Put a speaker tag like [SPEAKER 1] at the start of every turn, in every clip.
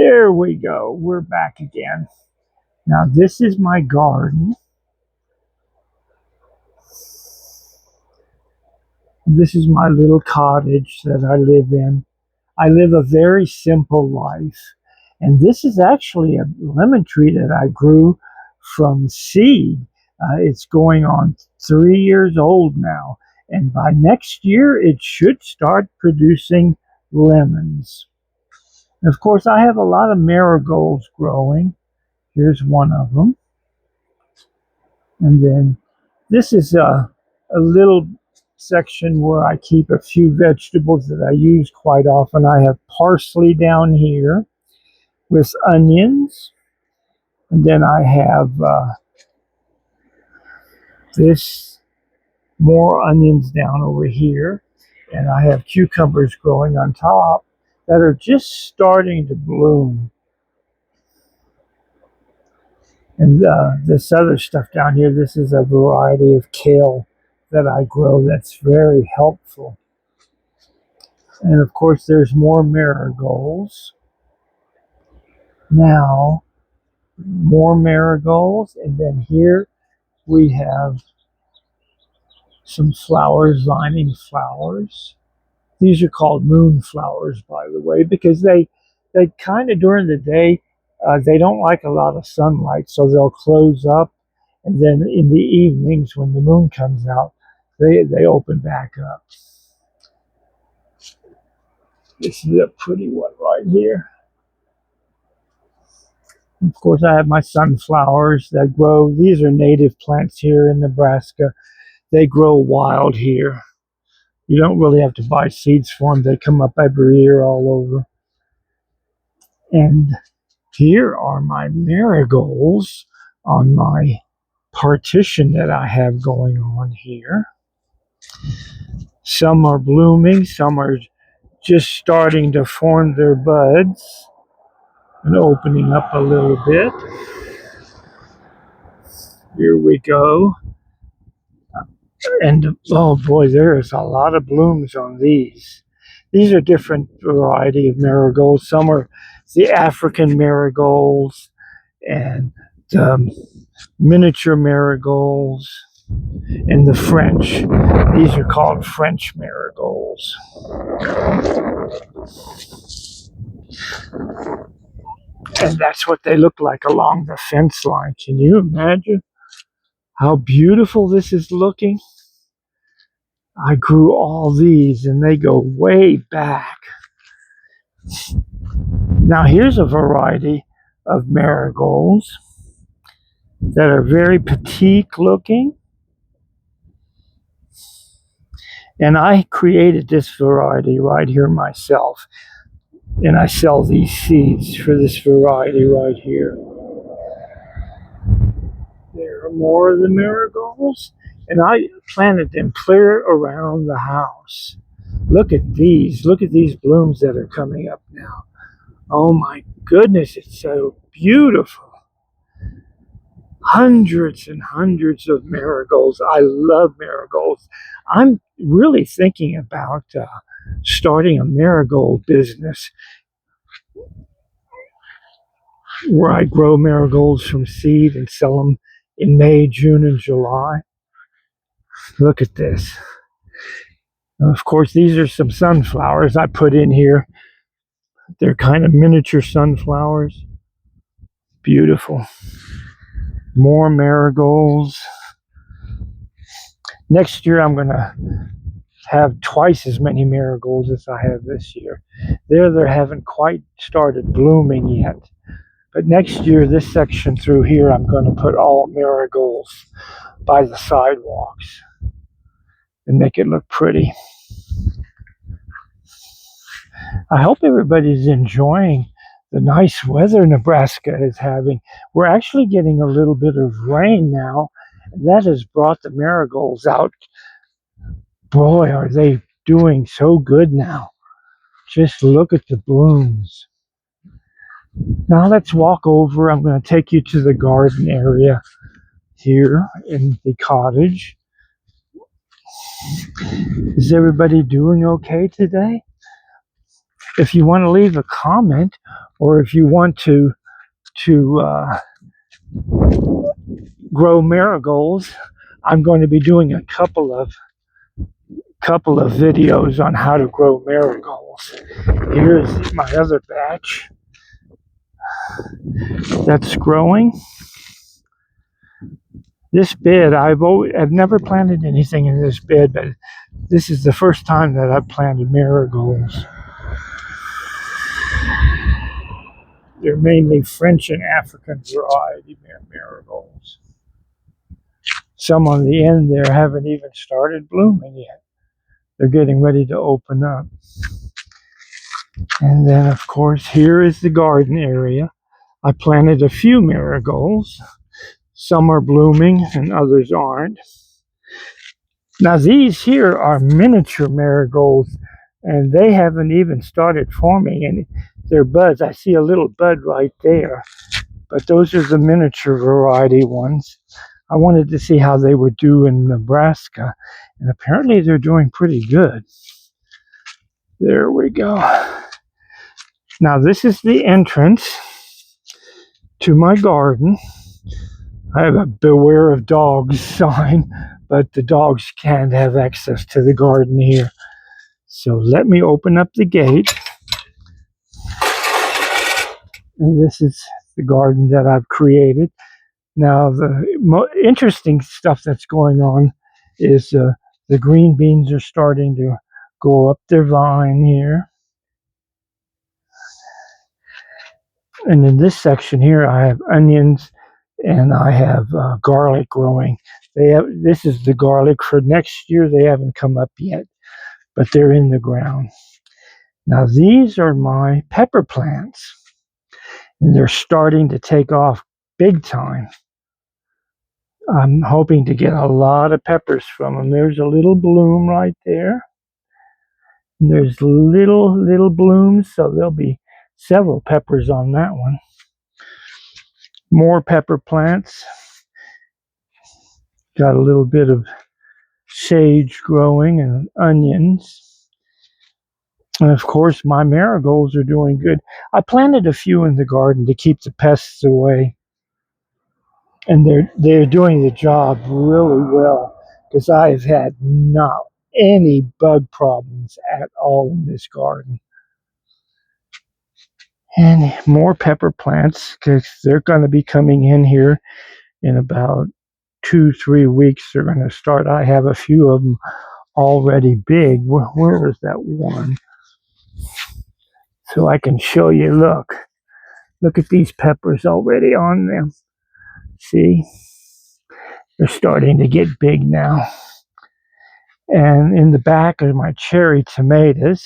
[SPEAKER 1] There we go. We're back again. Now this is my garden. This is my little cottage that I live in. I live a very simple life. And this is actually a lemon tree that I grew from seed. It's going on 3 years old now. And by next year, it should start producing lemons. And of course, I have a lot of marigolds growing. Here's one of them. And then this is a little section where I keep a few vegetables that I use quite often. I have parsley down here with onions. And then I have more onions down over here. And I have cucumbers growing on top that are just starting to bloom. And this other stuff down here, this is a variety of kale that I grow that's very helpful. And of course, there's more marigolds. Now, more marigolds. And then here we have some flowers, vining flowers. These are called moonflowers, by the way, because they kind of during the day, they don't like a lot of sunlight, so they'll close up. And then in the evenings, when the moon comes out, they open back up. This is a pretty one right here. Of course, I have my sunflowers that grow. These are native plants here in Nebraska. They grow wild here. You don't really have to buy seeds for them. They come up every year all over. And here are my marigolds on my partition that I have going on here. Some are blooming, some are just starting to form their buds and opening up a little bit. Here we go. And oh boy, there is a lot of blooms on these. These are different variety of marigolds. Some are the African marigolds and miniature marigolds and the French. These are called French marigolds. And that's what they look like along the fence line. Can you imagine how beautiful this is looking? I grew all these and they go way back. Now here's a variety of marigolds that are very petite looking. And I created this variety right here myself. And I sell these seeds for this variety right here. There are more of the marigolds. And I planted them clear around the house. Look at these. Look at these blooms that are coming up now. Oh my goodness, it's so beautiful. Hundreds and hundreds of marigolds. I love marigolds. I'm really thinking about starting a marigold business where I grow marigolds from seed and sell them in May, June, and July. Look at this. Of course, these are some sunflowers I put in here. They're kind of miniature sunflowers. Beautiful. More marigolds. Next year, I'm going to have twice as many marigolds as I have this year. They haven't quite started blooming yet. But next year, this section through here, I'm going to put all marigolds by the sidewalks and make it look pretty. I hope everybody's enjoying the nice weather Nebraska is having. We're actually getting a little bit of rain now. And that has brought the marigolds out. Boy, are they doing so good now. Just look at the blooms. Now let's walk over. I'm going to take you to the garden area here in the cottage. Is everybody doing okay today? If you want to leave a comment or if you want to grow marigolds, I'm going to be doing a couple of videos on how to grow marigolds. Here's my other batch that's growing. This bed, I've never planted anything in this bed, but this is the first time that I've planted marigolds. They're mainly French and African variety marigolds. Some on the end there haven't even started blooming yet. They're getting ready to open up. And then, of course, here is the garden area. I planted a few marigolds. Some are blooming and others aren't. Now, these here are miniature marigolds, and they haven't even started forming any. They're buds. I see a little bud right there, but those are the miniature variety ones. I wanted to see how they would do in Nebraska, and apparently they're doing pretty good. There we go. Now, this is the entrance to my garden. I have a beware of dogs sign, but the dogs can't have access to the garden here. So let me open up the gate. And this is the garden that I've created. Now, the interesting stuff that's going on is the green beans are starting to go up their vine here. And in this section here, I have onions and I have garlic growing. This is the garlic for next year. They haven't come up yet, but they're in the ground. Now, these are my pepper plants, and they're starting to take off big time. I'm hoping to get a lot of peppers from them. There's a little bloom right there. And there's little blooms, so there'll be several peppers on that one. More pepper plants. Got a little bit of sage growing and onions. And of course, my marigolds are doing good. I planted a few in the garden to keep the pests away. And they're doing the job really well, because I've had not any bug problems at all in this garden. And more pepper plants, because they're going to be coming in here in about 2-3 weeks. They're going to start. I have a few of them already big. Where is that one? So I can show you. Look at these peppers already on them. See? They're starting to get big now. And in the back are my cherry tomatoes.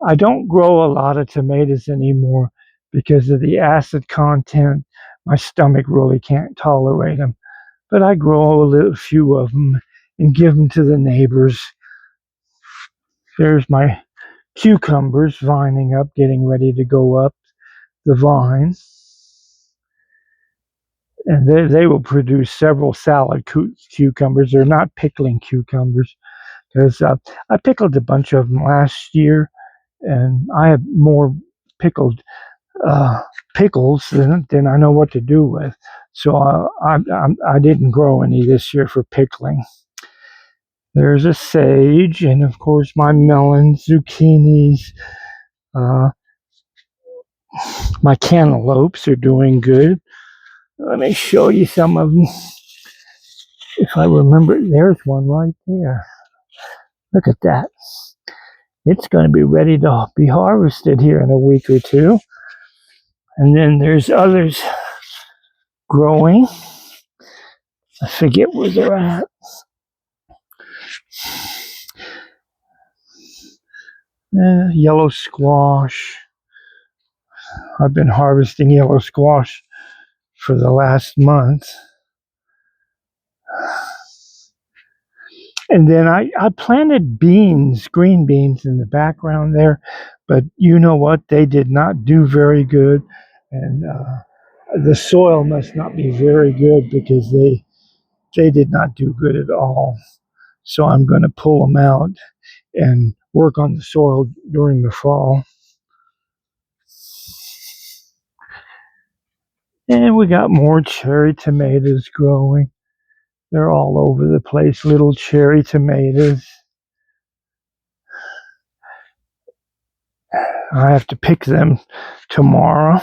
[SPEAKER 1] I don't grow a lot of tomatoes anymore because of the acid content. My stomach really can't tolerate them. But I grow a few of them and give them to the neighbors. There's my cucumbers vining up, getting ready to go up the vine. And they will produce several salad cucumbers. They're not pickling cucumbers, because I pickled a bunch of them last year, and I have more pickled pickles than I know what to do with. So I didn't grow any this year for pickling. There's a sage, and of course my melons, zucchinis, my cantaloupes are doing good. Let me show you some of them. If I remember, there's one right there. Look at that. It's going to be ready to be harvested here in a week or two. And then there's others growing. I forget where they're at. Yellow squash. I've been harvesting yellow squash for the last month. And then I planted beans, green beans in the background there, but you know what? They did not do very good. And the soil must not be very good, because they did not do good at all. So I'm going to pull them out and work on the soil during the fall. And we got more cherry tomatoes growing. They're all over the place, little cherry tomatoes. I have to pick them tomorrow.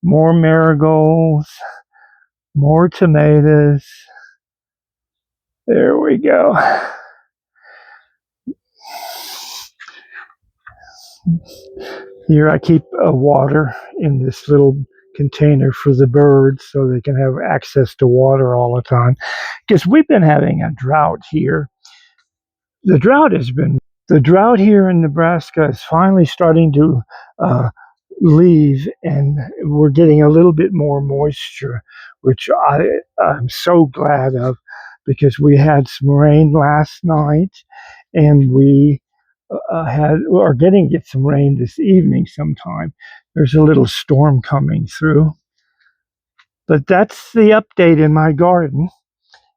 [SPEAKER 1] More marigolds, more tomatoes. There we go. Here I keep water in this little container for the birds so they can have access to water all the time. Because we've been having a drought here. The drought has been the drought here in Nebraska is finally starting to uh, leave, and we're getting a little bit more moisture, which I'm so glad of, because we had some rain last night, and we are getting to get some rain this evening sometime. There's a little storm coming through, but that's the update in my garden.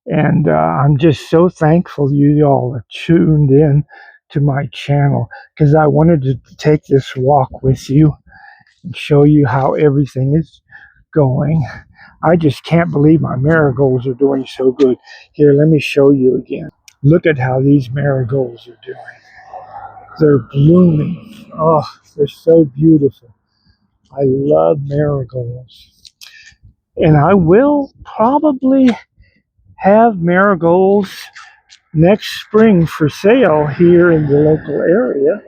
[SPEAKER 1] And I'm just so thankful you all are tuned in to my channel, because I wanted to take this walk with you and show you how everything is going. I just can't believe my marigolds are doing so good. Here, let me show you again. Look at how these marigolds are doing. They're blooming. Oh, they're so beautiful. I love marigolds. And I will probably have marigolds next spring for sale here in the local area.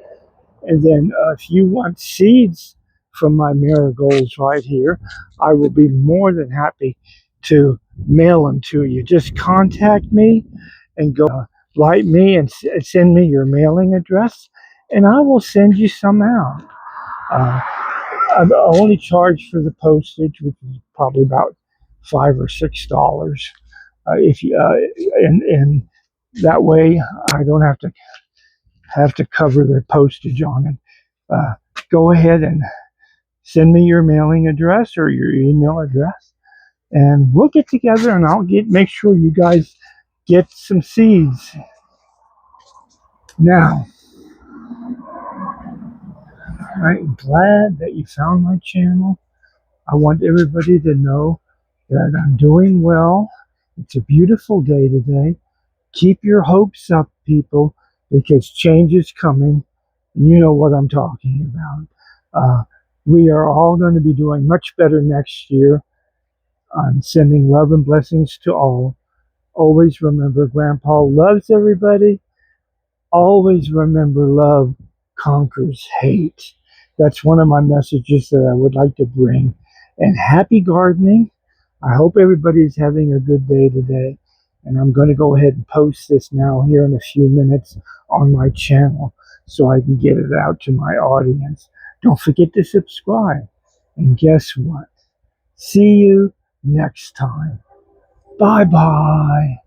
[SPEAKER 1] And then if you want seeds from my marigolds right here, I will be more than happy to mail them to you. Just contact me and go write me and send me your mailing address, and I will send you some out. I only charge for the postage, which is probably about $5 or $6. If you and that way I don't have to cover the postage on it. Uh, Go ahead and send me your mailing address or your email address, and we'll get together and I'll make sure you guys get some seeds. Now, I'm glad that you found my channel. I want everybody to know that I'm doing well. It's a beautiful day today. Keep your hopes up, people, because change is coming. And you know what I'm talking about. We are all going to be doing much better next year. I'm sending love and blessings to all. Always remember, Grandpa loves everybody. Always remember, love conquers hate. That's one of my messages that I would like to bring. And happy gardening. I hope everybody's having a good day today. And I'm going to go ahead and post this now here in a few minutes on my channel so I can get it out to my audience. Don't forget to subscribe. And guess what? See you next time. Bye bye.